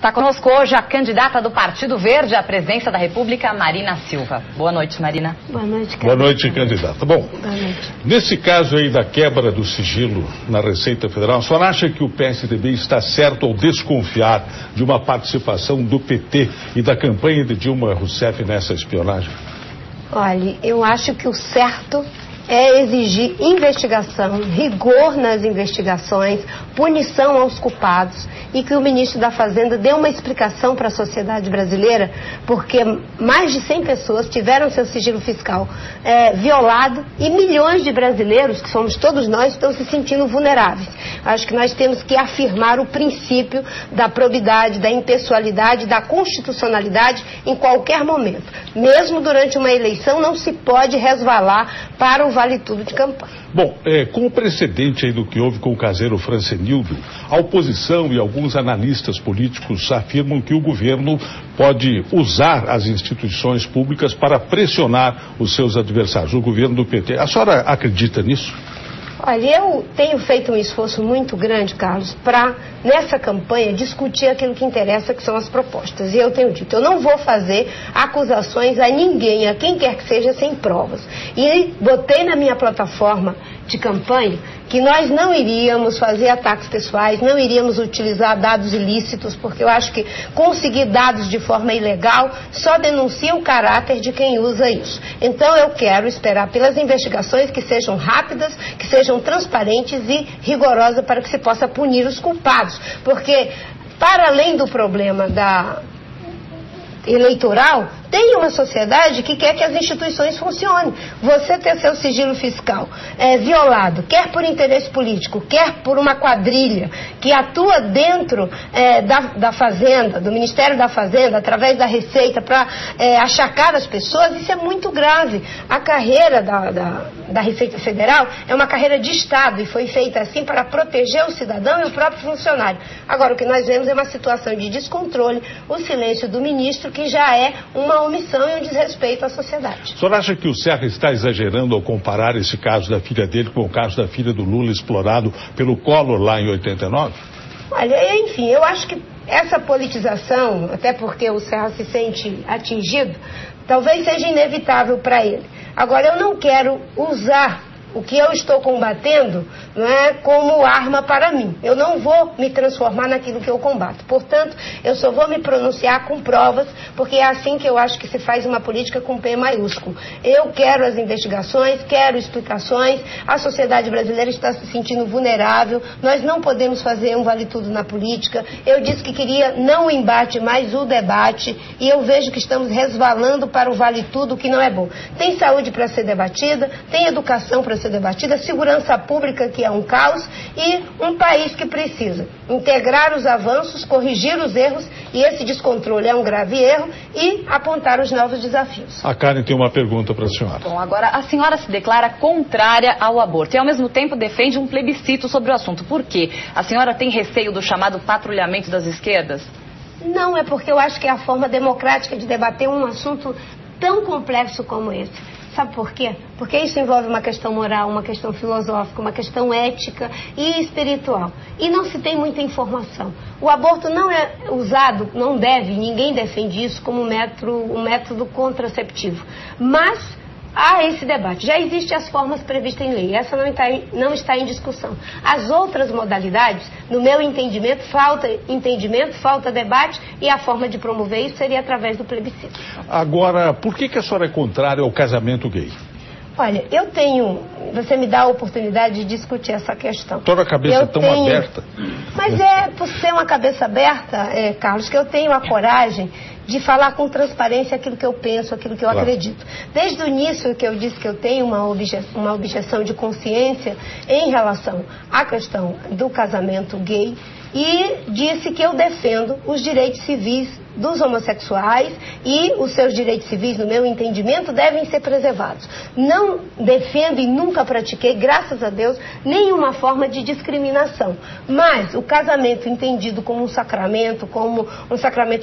Está conosco hoje a candidata do Partido Verde à presidência da República, Marina Silva. Boa noite, Marina. Boa noite, candidata. Boa noite, candidata. Bom, boa noite. Nesse caso aí da quebra do sigilo na Receita Federal, a senhora acha que o PSDB está certo ao desconfiar de uma participação do PT e da campanha de Dilma Rousseff nessa espionagem? Olha, eu acho que o certo é exigir investigação, rigor nas investigações, punição aos culpados e que o ministro da Fazenda dê uma explicação para a sociedade brasileira, porque mais de 100 pessoas tiveram seu sigilo fiscal violado e milhões de brasileiros, que somos todos nós, estão se sentindo vulneráveis. Acho que nós temos que afirmar o princípio da probidade, da impessoalidade, da constitucionalidade em qualquer momento. Mesmo durante uma eleição não se pode resvalar para o vale tudo de campanha. Bom, com o precedente aí do que houve com o caseiro Francenildo, a oposição e alguns analistas políticos afirmam que o governo pode usar as instituições públicas para pressionar os seus adversários, o governo do PT. A senhora acredita nisso? Olha, eu tenho feito um esforço muito grande, Carlos, para, nessa campanha, discutir aquilo que interessa, que são as propostas. E eu tenho dito, eu não vou fazer acusações a ninguém, a quem quer que seja, sem provas. E botei na minha plataforma de campanha que nós não iríamos fazer ataques pessoais, não iríamos utilizar dados ilícitos, porque eu acho que conseguir dados de forma ilegal só denuncia o caráter de quem usa isso. Então eu quero esperar pelas investigações que sejam rápidas, que sejam transparentes e rigorosas para que se possa punir os culpados. Porque, para além do problema eleitoral, tem uma sociedade que quer que as instituições funcionem. Você ter seu sigilo fiscal violado, quer por interesse político, quer por uma quadrilha que atua dentro da Fazenda, do Ministério da Fazenda, através da Receita, para achacar as pessoas, isso é muito grave. A carreira da Receita Federal é uma carreira de Estado e foi feita assim para proteger o cidadão e o próprio funcionário. Agora, o que nós vemos é uma situação de descontrole, o silêncio do ministro, que já é uma omissão e um desrespeito à sociedade. O senhor acha que o Serra está exagerando ao comparar esse caso da filha dele com o caso da filha do Lula explorado pelo Collor lá em 89? Olha, enfim, eu acho que essa politização, até porque o Serra se sente atingido, talvez seja inevitável para ele. Agora, eu não quero usar o que eu estou combatendo, não é, como arma para mim. Eu não vou me transformar naquilo que eu combato. Portanto, eu só vou me pronunciar com provas, porque é assim que eu acho que se faz uma política com P maiúsculo. Eu quero as investigações, quero explicações, a sociedade brasileira está se sentindo vulnerável, nós não podemos fazer um vale-tudo na política. Eu disse que queria não o embate, mas o debate, e eu vejo que estamos resvalando para o vale-tudo, que não é bom. Tem saúde para ser debatida, tem educação para ser debatida, segurança pública, que é um caos, e um país que precisa integrar os avanços, corrigir os erros, e esse descontrole é um grave erro, e apontar os novos desafios. A Karen tem uma pergunta para a senhora. Bom, agora a senhora se declara contrária ao aborto e ao mesmo tempo defende um plebiscito sobre o assunto. Por quê? A senhora tem receio do chamado patrulhamento das esquerdas? Não, é porque eu acho que é a forma democrática de debater um assunto tão complexo como esse. Sabe por quê? Porque isso envolve uma questão moral, uma questão filosófica, uma questão ética e espiritual. E não se tem muita informação. O aborto não é usado, não deve, ninguém defende isso como um método contraceptivo. Mas há esse debate. Já existem as formas previstas em lei. Essa não está em discussão. As outras modalidades, no meu entendimento, falta debate, e a forma de promover isso seria através do plebiscito. Agora, por que a senhora é contrária ao casamento gay? Olha, você me dá a oportunidade de discutir essa questão. Toda a cabeça aberta. Mas é por ser uma cabeça aberta, Carlos, que eu tenho a coragem de falar com transparência aquilo que eu penso, aquilo que eu acredito. Desde o início que eu disse que eu tenho uma objeção de consciência em relação à questão do casamento gay, e disse que eu defendo os direitos civis dos homossexuais e os seus direitos civis, no meu entendimento, devem ser preservados. Não defendo e nunca pratiquei, graças a Deus, nenhuma forma de discriminação. Mas o casamento entendido como um sacramento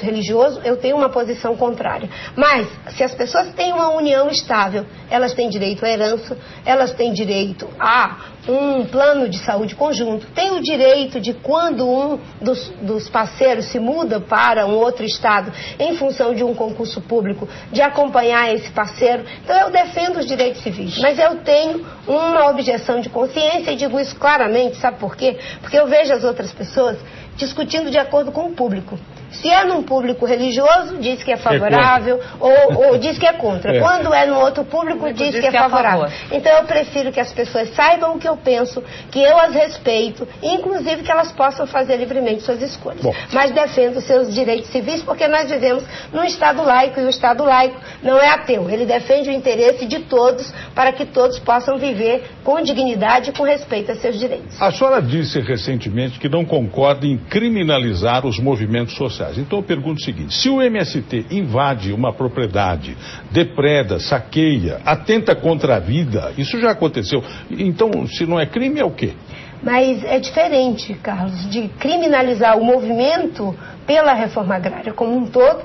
religioso, eu tenho uma posição contrária. Mas, se as pessoas têm uma união estável, elas têm direito à herança, elas têm direito a um plano de saúde conjunto, tem o direito de, quando um dos parceiros se muda para um outro estado em função de um concurso público, de acompanhar esse parceiro. Então eu defendo os direitos civis, mas eu tenho uma objeção de consciência e digo isso claramente, sabe por quê? Porque eu vejo as outras pessoas discutindo de acordo com o público. Se é num público religioso, diz que é favorável, ou diz que é contra. Quando é num outro público, diz que é favorável. Então eu prefiro que as pessoas saibam o que eu penso, que eu as respeito, inclusive que elas possam fazer livremente suas escolhas. Mas defendo seus direitos civis, porque nós vivemos num Estado laico, e o Estado laico não é ateu. Ele defende o interesse de todos, para que todos possam viver com dignidade e com respeito a seus direitos. A senhora disse recentemente que não concorda em criminalizar os movimentos sociais. Então eu pergunto o seguinte: se o MST invade uma propriedade, depreda, saqueia, atenta contra a vida, isso já aconteceu, então se não é crime, é o quê? Mas é diferente, Carlos, de criminalizar o movimento pela reforma agrária como um todo,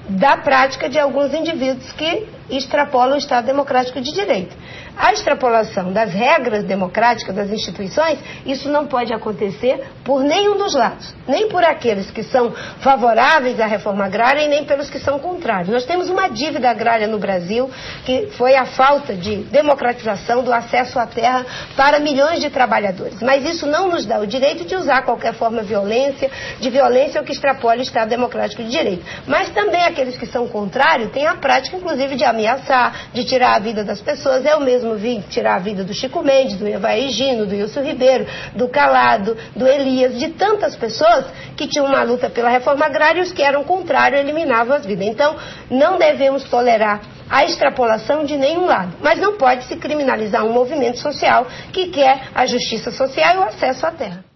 da prática de alguns indivíduos que extrapolam o Estado democrático de direito. A extrapolação das regras democráticas das instituições, isso não pode acontecer por nenhum dos lados, nem por aqueles que são favoráveis à reforma agrária e nem pelos que são contrários. Nós temos uma dívida agrária no Brasil, que foi a falta de democratização do acesso à terra para milhões de trabalhadores. Mas isso não nos dá o direito de usar qualquer forma de violência ou que extrapole o Estado democrático de direito. Mas também aqueles que são contrários têm a prática, inclusive, de ameaçar, de tirar a vida das pessoas. Eu mesmo vi tirar a vida do Chico Mendes, do Evaí Gino, do Ilso Ribeiro, do Calado, do Elias, de tantas pessoas que tinham uma luta pela reforma agrária e os que eram contrários eliminavam as vidas. Então, não devemos tolerar a extrapolação de nenhum lado. Mas não pode se criminalizar um movimento social que quer a justiça social e o acesso à terra.